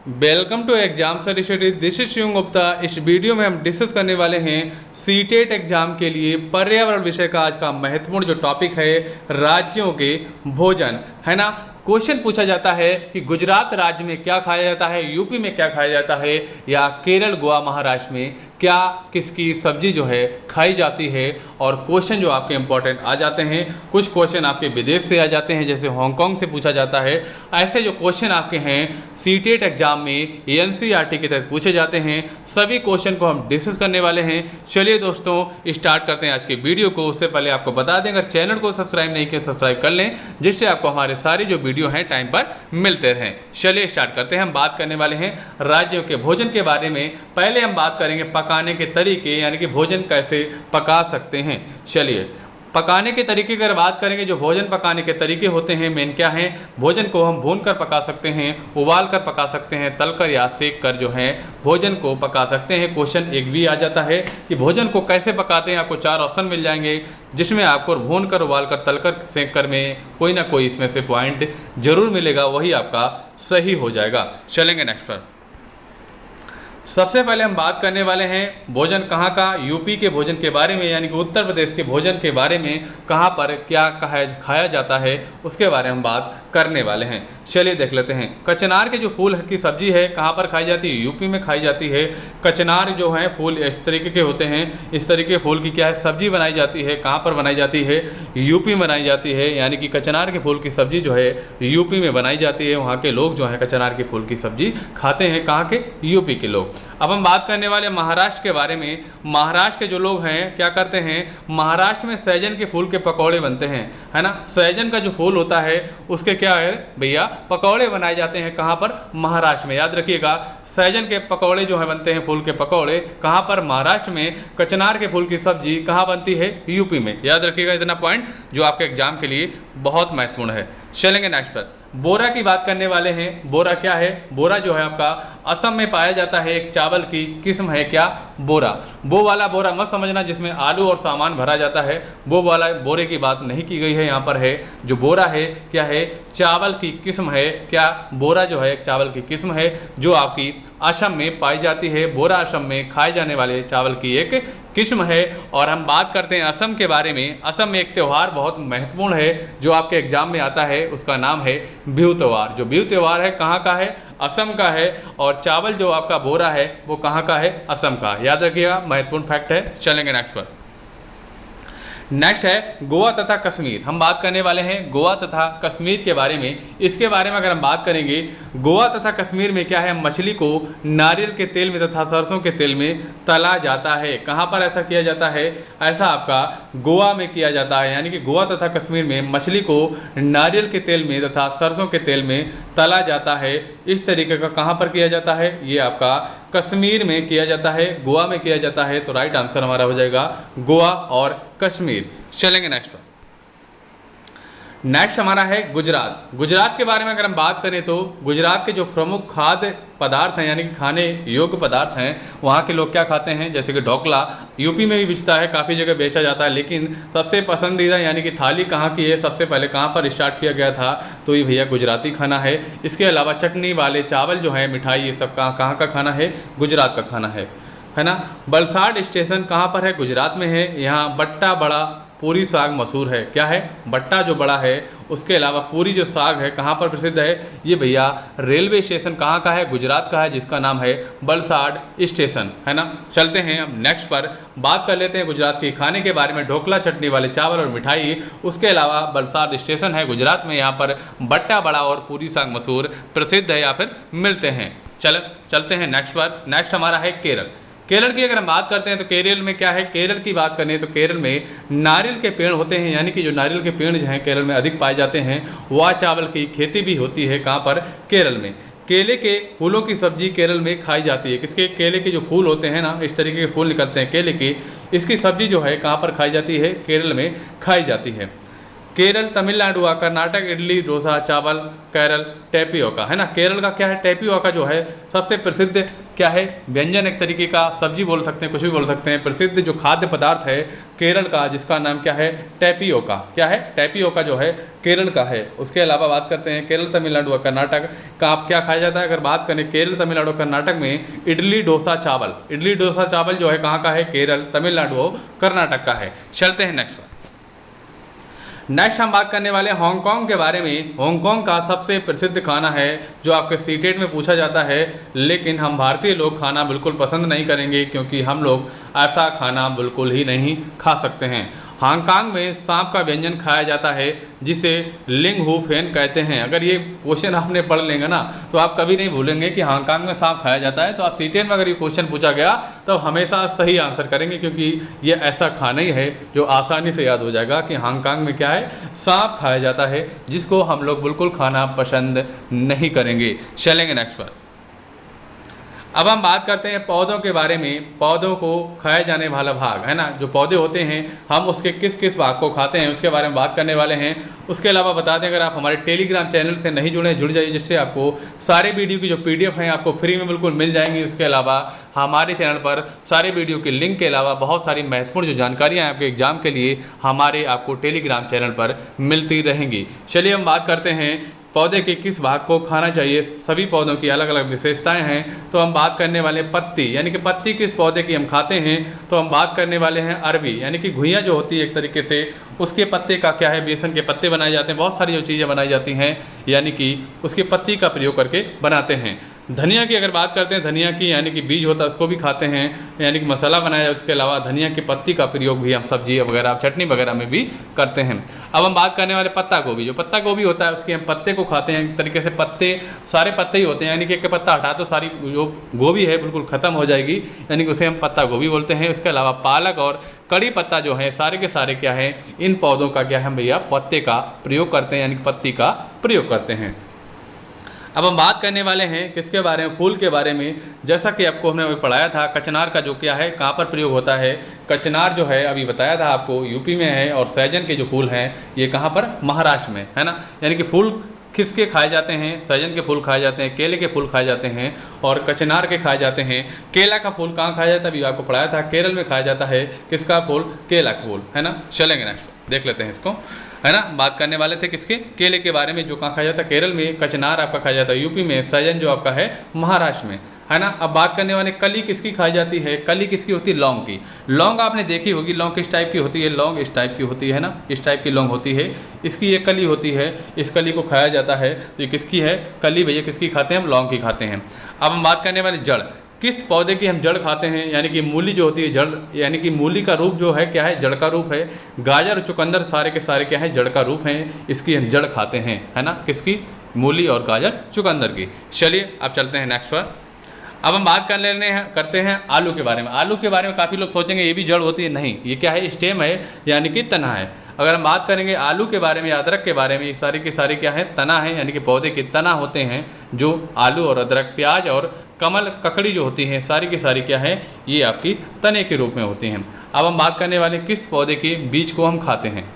Welcome to exam study. This is Shivam Gupta. इस video में हम डिस्कस करने वाले हैं सीटेट एग्जाम के लिए पर्यावरण विषय का आज का महत्वपूर्ण जो टॉपिक है राज्यों के भोजन, है ना। क्वेश्चन पूछा जाता है कि गुजरात राज्य में क्या खाया जाता है, यूपी में क्या खाया जाता है, या केरल गोवा महाराष्ट्र में क्या किसकी सब्जी जो है खाई जाती है। और क्वेश्चन जो आपके इंपॉर्टेंट आ जाते हैं, कुछ क्वेश्चन आपके विदेश से आ जाते हैं, जैसे हांगकांग से पूछा जाता है। ऐसे जो क्वेश्चन आपके हैं सीटेट एग्जाम में एनसीईआरटी के तहत पूछे जाते हैं, सभी क्वेश्चन को हम डिस्कस करने वाले हैं। चलिए दोस्तों स्टार्ट करते हैं आज की वीडियो को। उससे पहले आपको बता दें, अगर चैनल को सब्सक्राइब नहीं किया सब्सक्राइब कर लें, जिससे आपको हमारे सारी जो वीडियो हैं टाइम पर मिलते रहें। चलिए स्टार्ट करते हैं। हम बात करने वाले हैं राज्यों के भोजन के बारे में। पहले हम बात करेंगे पकाने के तरीके, यानी कि भोजन कैसे पका सकते हैं। चलिए पकाने के तरीके की अगर बात करेंगे, जो भोजन पकाने के तरीके होते हैं मेन क्या हैं। भोजन को हम भून कर पका सकते हैं, उबाल कर पका सकते हैं, तलकर या सेक कर जो है भोजन को पका सकते हैं। क्वेश्चन एक भी आ जाता है कि भोजन को कैसे पकाते हैं। आपको 4 ऑप्शन मिल जाएंगे, जिसमें आपको भून कर, उबाल कर, तलकर, सेक कर में कोई ना कोई इसमें से पॉइंट जरूर मिलेगा, वही आपका सही हो जाएगा। चलेंगे नेक्स्ट पर। सबसे पहले हम बात करने वाले हैं भोजन कहाँ का, यूपी के भोजन के बारे में, यानी कि उत्तर प्रदेश के भोजन के बारे में, कहाँ पर क्या खाया जाता है उसके बारे में हम बात करने वाले हैं। चलिए देख लेते हैं। कचनार के जो फूल की सब्जी है कहाँ पर खाई जाती है, यूपी में खाई जाती है। कचनार जो है फूल इस तरीके के होते हैं, इस तरीके के फूल की क्या है सब्जी बनाई जाती है। कहाँ पर बनाई जाती है, यूपी में बनाई जाती है। यानी कि कचनार के फूल की सब्जी जो है यूपी में बनाई जाती है। वहाँ के लोग जो है कचनार के फूल की सब्जी खाते हैं, कहाँ के, यूपी के लोग। अब हम बात करने वाले महाराष्ट्र के बारे में। महाराष्ट्र के जो लोग हैं क्या करते हैं, महाराष्ट्र में सहजन के फूल के पकौड़े बनते हैं, है ना। सहजन का जो फूल होता है उसके क्या है भैया पकौड़े बनाए जाते हैं। कहाँ पर, महाराष्ट्र में। याद रखिएगा, सहजन के पकौड़े जो है बनते हैं, फूल के पकौड़े कहाँ पर, महाराष्ट्र में। कचनार के फूल की सब्जी कहाँ बनती है, यूपी में। याद रखिएगा इतना पॉइंट जो आपके एग्जाम के लिए बहुत महत्वपूर्ण है। चलेंगे नेक्स्ट पर। बोरा की बात करने वाले हैं। बोरा क्या है, बोरा जो है आपका असम में पाया जाता है, एक चावल की किस्म है क्या, बोरा। वो वाला बोरा मत समझना जिसमें आलू और सामान भरा जाता है, वो वाला बोरे की बात नहीं की गई है यहाँ पर। है जो बोरा है क्या है, चावल की किस्म है क्या, बोरा जो है एक चावल की किस्म है जो आपकी असम में पाई जाती है। बोरा असम में खाए जाने वाले चावल की एक किस्म है। और हम बात करते हैं असम के बारे में। असम में एक त्यौहार बहुत महत्वपूर्ण है जो आपके एग्जाम में आता है, उसका नाम है बिहू त्यौहार। जो बिहू त्यौहार है कहाँ का है, असम का है। और चावल जो आपका बोरा है वो कहाँ का है, असम का। याद रखिएगा, महत्वपूर्ण फैक्ट है। चलेंगे नेक्स्ट पर। नेक्स्ट है गोवा तथा कश्मीर। हम बात करने वाले हैं गोवा तथा कश्मीर के बारे में। इसके बारे में अगर हम बात करेंगे, गोवा तथा कश्मीर में क्या है, मछली को नारियल के तेल में तथा सरसों के तेल में तला जाता है। कहाँ पर ऐसा किया जाता है, ऐसा आपका गोवा में किया जाता है। यानी कि गोवा तथा कश्मीर में मछली को नारियल के तेल में तथा सरसों के तेल में तला जाता है। इस तरीके का कहाँ पर किया जाता है, ये आपका कश्मीर में किया जाता है, गोवा में किया जाता है। तो राइट आंसर हमारा हो जाएगा गोवा और कश्मीर। चलेंगे नेक्स्ट पर। नेक्स्ट हमारा है गुजरात। गुजरात के बारे में अगर हम बात करें तो गुजरात के जो प्रमुख खाद्य पदार्थ हैं, यानी कि खाने योग्य पदार्थ हैं, वहाँ के लोग क्या खाते हैं, जैसे कि ढोकला यूपी में भी बिकता है, काफ़ी जगह बेचा जाता है। लेकिन सबसे पसंदीदा यानी कि थाली कहाँ की है, सबसे पहले कहाँ पर स्टार्ट किया गया था, तो ये भैया गुजराती खाना है। इसके अलावा चटनी वाले चावल जो है, मिठाई, ये सब कहाँ का खाना है, गुजरात का खाना है ना। वलसाड स्टेशन कहाँ पर है, गुजरात में है। यहाँ बट्टा बड़ा पूरी साग मशहूर है। क्या है, बट्टा जो बड़ा है, उसके अलावा पूरी जो साग है कहाँ पर प्रसिद्ध है, ये भैया रेलवे स्टेशन कहाँ का है, गुजरात का है, जिसका नाम है वलसाड स्टेशन, है ना। चलते हैं अब नेक्स्ट पर। बात कर लेते हैं गुजरात के खाने के बारे में। ढोकला, चटनी वाले चावल और मिठाई। उसके अलावा वलसाड स्टेशन है गुजरात में, यहाँ पर बट्टा बड़ा और पूरी साग मशहूर प्रसिद्ध है या फिर मिलते हैं। चलते हैं नेक्स्ट पर। नेक्स्ट हमारा है केरल। केरल की अगर हम बात करते हैं तो केरल में क्या है, केरल की बात करें तो केरल में नारियल के पेड़ होते हैं। यानी कि जो नारियल के पेड़ जो हैं केरल में अधिक पाए जाते हैं। वह चावल की खेती भी होती है कहाँ पर, केरल में। केले के फूलों की सब्जी केरल में खाई जाती है। किसके, केले के जो फूल होते हैं ना, इस तरीके के फूल निकलते हैं केले की, इसकी सब्जी जो है कहाँ पर खाई जाती है, केरल में खाई जाती है। केरल, तमिलनाडु हुआ, कर्नाटक इडली डोसा चावल, केरल टेपियोका, है ना। केरल का क्या है, टेपियोका जो है सबसे प्रसिद्ध क्या है व्यंजन, एक तरीके का सब्जी बोल सकते हैं, कुछ भी बोल सकते हैं। प्रसिद्ध जो खाद्य पदार्थ है केरल का, जिसका नाम क्या है, टेपियोका। क्या है, टेपियोका जो है केरल का है। उसके अलावा बात करते हैं केरल, तमिलनाडु और कर्नाटक का आप क्या खाया जाता है। अगर बात करें केरल, तमिलनाडु, कर्नाटक में इडली डोसा चावल, इडली डोसा चावल जो है कहाँ का है, केरल, तमिलनाडु और कर्नाटक का है। चलते हैं नेक्स्ट। नेक्स्ट हम बात करने वाले हैं हांगकांग के बारे में। हांगकांग का सबसे प्रसिद्ध खाना है जो आपके सीटेट में पूछा जाता है, लेकिन हम भारतीय लोग खाना बिल्कुल पसंद नहीं करेंगे क्योंकि हम लोग ऐसा खाना बिल्कुल ही नहीं खा सकते हैं। हांगकांग में सांप का व्यंजन खाया जाता है जिसे लिंग हू फेन कहते हैं। अगर ये क्वेश्चन आपने पढ़ लेंगे ना तो आप कभी नहीं भूलेंगे कि हांगकांग में सांप खाया जाता है। तो आप सीटेट में अगर ये क्वेश्चन पूछा गया तो हमेशा सही आंसर करेंगे, क्योंकि ये ऐसा खाना ही है जो आसानी से याद हो जाएगा कि हांगकांग में क्या है, सांप खाया जाता है, जिसको हम लोग बिल्कुल खाना पसंद नहीं करेंगे। चलेंगे नेक्स्ट पर। अब हम बात करते हैं पौधों के बारे में। पौधों को खाए जाने वाला भाग है ना, जो पौधे होते हैं हम उसके किस किस भाग को खाते हैं उसके बारे में बात करने वाले हैं। उसके अलावा बता दें, अगर आप हमारे टेलीग्राम चैनल से नहीं जुड़े, जुड़ जाइए, जिससे आपको सारे वीडियो की जो PDF हैं आपको फ्री में बिल्कुल मिल जाएंगी। उसके अलावा हमारे चैनल पर सारे वीडियो के लिंक के अलावा बहुत सारी महत्वपूर्ण जो जानकारियाँ हैं आपके एग्जाम के लिए हमारे आपको टेलीग्राम चैनल पर मिलती रहेंगी। चलिए हम बात करते हैं पौधे के किस भाग को खाना चाहिए। सभी पौधों की अलग अलग विशेषताएं हैं। तो हम बात करने वाले पत्ती, यानी कि पत्ती किस पौधे की हम खाते हैं। तो हम बात करने वाले हैं अरबी, यानी कि घुइयाँ जो होती है एक तरीके से, उसके पत्ते का क्या है, बेसन के पत्ते बनाए जाते हैं। बहुत सारी जो चीज़ें बनाई जाती हैं यानी कि उसके पत्ती का प्रयोग करके बनाते हैं। धनिया की अगर बात करते हैं, धनिया की यानी कि बीज होता है उसको भी खाते हैं, यानी कि मसाला बनाया जाए। उसके अलावा धनिया की पत्ती का प्रयोग भी हम सब्जी वगैरह, चटनी वगैरह में भी करते हैं। अब हम बात करने वाले पत्ता गोभी। जो पत्ता गोभी होता है उसके हम पत्ते को खाते हैं। एक तरीके से पत्ते सारे पत्ते ही होते हैं, यानी कि एक पत्ता हटा तो सारी जो गोभी है बिल्कुल ख़त्म हो जाएगी, यानी कि उसे हम पत्ता गोभी बोलते हैं। उसके अलावा पालक और कड़ी पत्ता जो है सारे के सारे क्या है, इन पौधों का क्या है भैया, पत्ते का प्रयोग करते हैं, यानी कि पत्ती का प्रयोग करते हैं। अब हम बात करने वाले हैं किसके बारे में, फूल के बारे में। जैसा कि आपको हमने पढ़ाया था, कचनार का जो क्या है, कहाँ पर प्रयोग होता है। कचनार जो है अभी बताया था आपको यूपी में है, और सहजन के जो फूल हैं ये कहाँ पर, महाराष्ट्र में, है ना। यानी कि फूल किसके खाए जाते हैं, सहजन के फूल खाए जाते हैं, केले के फूल खाए जाते हैं और कचनार के खाए जाते हैं। केला का फूल कहाँ खाया जाता है, अभी आपको पढ़ाया था, केरल में खाया जाता है। किसका फूल, केला का फूल, है ना। चलेंगे नेक्स्ट देख लेते हैं इसको, है ना। बात करने वाले थे किसके, केले के बारे में, जो कहाँ खाया जाता है, केरल में। कचनार आपका खाया जाता है यूपी में, सहजन जो आपका है महाराष्ट्र में, है ना। अब बात करने वाले कली किसकी खाई जाती है। कली किसकी होती है, लौंग की। लौंग आपने देखी होगी, लौंग किस टाइप की होती है, लौंग इस टाइप की होती है ना, इस टाइप की लौंग होती है, इसकी ये कली होती है, इस कली को खाया जाता है। ये किसकी है, कली भैया किसकी खाते हैं हम, लौंग की खाते हैं। अब हम बात करने वाले जड़, किस पौधे की हम जड़ खाते हैं, यानी कि मूली जो होती है जड़, यानी कि मूली का रूप जो है क्या है, जड़ का रूप है। गाजर और चुकंदर सारे के सारे क्या है, जड़ का रूप हैं, इसकी हम जड़ खाते हैं, है ना। किसकी, मूली और गाजर चुकंदर की। चलिए अब चलते हैं नेक्स्ट पर। अब हम बात करते हैं आलू के बारे में। आलू के बारे में काफ़ी लोग सोचेंगे ये भी जड़ होती है, नहीं, ये क्या है, स्टेम है, यानी कि तना है। अगर हम बात करेंगे आलू के बारे में, अदरक के बारे में, ये सारी की सारी क्या है, तना है, यानी कि पौधे के तना होते हैं जो आलू और अदरक, प्याज और कमल ककड़ी जो होती हैं सारी की सारी क्या है, ये आपकी तने के रूप में होती हैं। अब हम बात करने वाले किस पौधे के बीज को हम खाते हैं।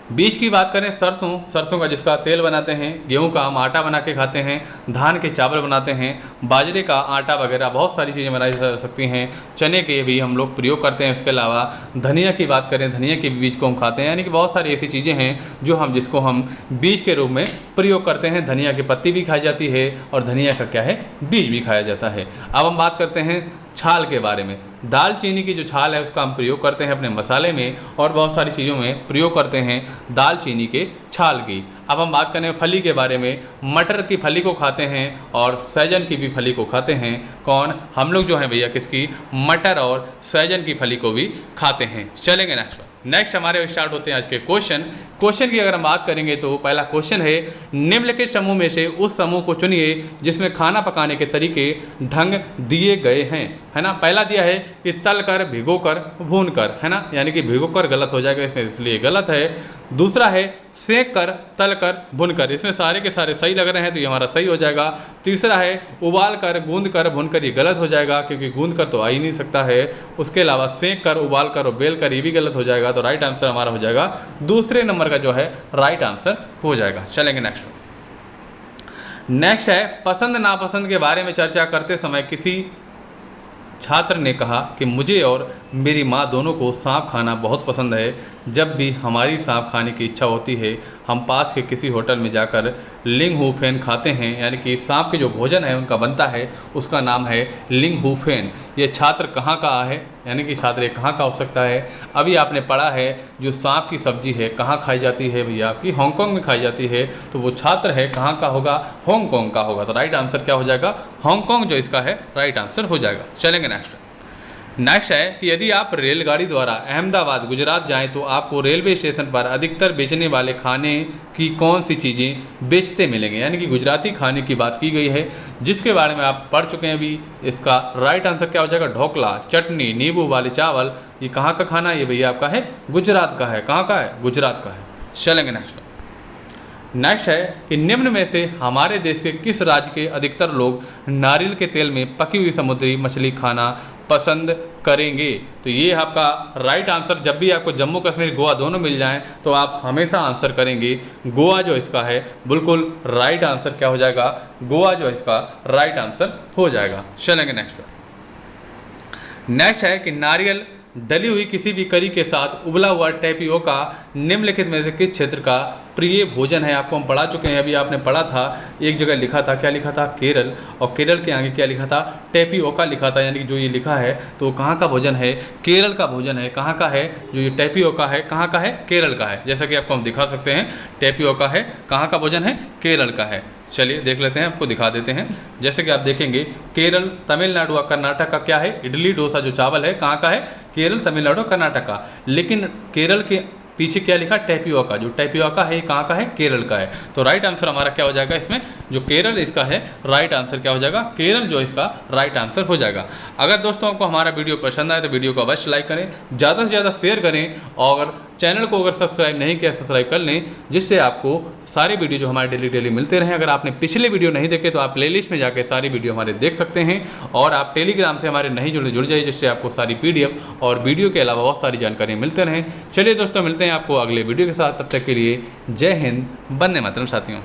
बीज की बात करें, सरसों का जिसका तेल बनाते हैं, गेहूं का हम आटा बना के खाते हैं, धान के चावल बनाते हैं, बाजरे का आटा वगैरह बहुत सारी चीज़ें बनाई जा सकती हैं, चने के भी हम लोग प्रयोग करते हैं। उसके अलावा धनिया की बात करें, धनिया के बीज को हम खाते हैं, यानी कि बहुत सारी ऐसी चीज़ें हैं जो हम जिसको हम बीज के रूप में प्रयोग करते हैं। धनिया की पत्ती भी खाई जाती है और धनिया का क्या है, बीज भी खाया जाता है। अब हम बात करते हैं छाल के बारे में। दालचीनी की जो छाल है उसका हम प्रयोग करते हैं अपने मसाले में और बहुत सारी चीज़ों में प्रयोग करते हैं दालचीनी के छाल की। अब हम बात करें फली के बारे में। मटर की फली को खाते हैं और सहजन की भी फली को खाते हैं। कौन, हम लोग जो हैं भैया किसकी, मटर और सहजन की फली को भी खाते हैं। चलेंगे नेक्स्ट हमारे स्टार्ट होते हैं आज के क्वेश्चन की अगर हम बात करेंगे तो पहला क्वेश्चन है, निम्नलिखित समूह में से उस समूह को चुनिए जिसमें खाना पकाने के तरीके ढंग दिए गए हैं, है ना। पहला दिया है कि तल कर, भिगो कर, भून कर, है ना, यानी कि भिगो कर गलत हो जाएगा इसमें, इसलिए गलत है। दूसरा है सेंक कर, तल कर, भुन कर। इसमें सारे के सारे सही लग रहे हैं तो ये हमारा सही हो जाएगा। तीसरा है उबाल कर, गूंद कर, भुन कर, ये गलत हो जाएगा क्योंकि गूंद कर तो आ ही नहीं सकता है। उसके अलावा सेंक कर, उबाल कर और बेल कर, ये भी गलत हो जाएगा। तो राइट आंसर हमारा हो जाएगा दूसरे नंबर का जो है राइट आंसर हो जाएगा। चलेंगे नेक्स्ट है पसंद नापसंद के बारे में चर्चा करते समय किसी छात्र ने कहा कि मुझे और मेरी माँ दोनों को सांप खाना बहुत पसंद है। जब भी हमारी सांप खाने की इच्छा होती है हम पास के किसी होटल में जाकर लिंग हू फेन खाते हैं, यानी कि सांप के जो भोजन है उनका बनता है उसका नाम है लिंग हू फेन। ये छात्र कहाँ का है, यानी कि छात्र कहाँ का हो सकता है? अभी आपने पढ़ा है जो सांप की सब्जी है कहाँ खाई जाती है भैया, आपकी हांगकांग में खाई जाती है। तो वो छात्र है कहाँ का होगा? हांगकांग का होगा। तो राइट आंसर क्या हो जाएगा? हांगकांग जो इसका है राइट आंसर हो जाएगा। चलेंगे नेक्स्ट है कि यदि आप रेलगाड़ी द्वारा अहमदाबाद गुजरात जाएं तो आपको रेलवे स्टेशन पर अधिकतर बेचने वाले खाने की कौन सी चीज़ें बेचते मिलेंगे, यानी कि गुजराती खाने की बात की गई है जिसके बारे में आप पढ़ चुके हैं अभी। इसका राइट आंसर क्या हो जाएगा? ढोकला, चटनी, नींबू वाले चावल। ये कहाँ का खाना है? ये भैया आपका है गुजरात का है। कहाँ का है? गुजरात का है। चलेंगे नेक्स्ट है कि निम्न में से हमारे देश के किस राज्य के अधिकतर लोग नारियल के तेल में पकी हुई समुद्री मछली खाना पसंद करेंगे? तो ये आपका राइट आंसर, जब भी आपको जम्मू कश्मीर गोवा दोनों मिल जाएं तो आप हमेशा आंसर करेंगे गोवा जो इसका है बिल्कुल राइट आंसर क्या हो जाएगा? गोवा जो इसका राइट आंसर हो जाएगा। चलेंगे नेक्स्ट है कि नारियल डली हुई किसी भी करी के साथ उबला हुआ टैपियोका निम्नलिखित में से किस क्षेत्र का प्रिय भोजन है? आपको हम पढ़ा चुके हैं, अभी आपने पढ़ा था, एक जगह लिखा था, क्या लिखा था? केरल, और केरल के आगे क्या लिखा था? टैपियोका लिखा था। यानी कि जो ये लिखा है तो कहाँ का भोजन है? केरल का भोजन है। कहाँ का है जो ये टैपियोका है? कहाँ का है? केरल का है। जैसा कि आपको हम दिखा सकते हैं, टैपियोका है कहाँ का भोजन है? केरल का है। चलिए देख लेते हैं, आपको दिखा देते हैं। जैसे कि आप देखेंगे केरल, तमिलनाडु और कर्नाटक का क्या है? इडली डोसा जो चावल है कहाँ का है? केरल, तमिलनाडु, कर्नाटक का। लेकिन केरल के पीछे क्या लिखा? टैपियोका। जो टैपियोका है कहाँ का है? केरल का है। तो राइट आंसर हमारा क्या हो जाएगा? इसमें जो केरल इसका है राइट आंसर क्या हो जाएगा? केरल जो इसका राइट आंसर हो जाएगा। अगर दोस्तों आपको हमारा वीडियो पसंद आए तो वीडियो को अवश्य लाइक करें, ज़्यादा से ज़्यादा शेयर करें और चैनल को अगर सब्सक्राइब नहीं किया सब्सक्राइब कर लें, जिससे आपको सारे वीडियो जो हमारे डेली मिलते रहें। अगर आपने पिछले वीडियो नहीं देखे तो आप प्लेलिस्ट में जाकर सारी वीडियो हमारे देख सकते हैं और आप टेलीग्राम से हमारे नहीं जुड़ जाइए, जिससे आपको सारी PDF और वीडियो के अलावा बहुत सारी जानकारी मिलते रहें। चलिए दोस्तों, मिलते हैं आपको अगले वीडियो के साथ। तब तक के लिए जय हिंद, वंदे मातरम साथियों।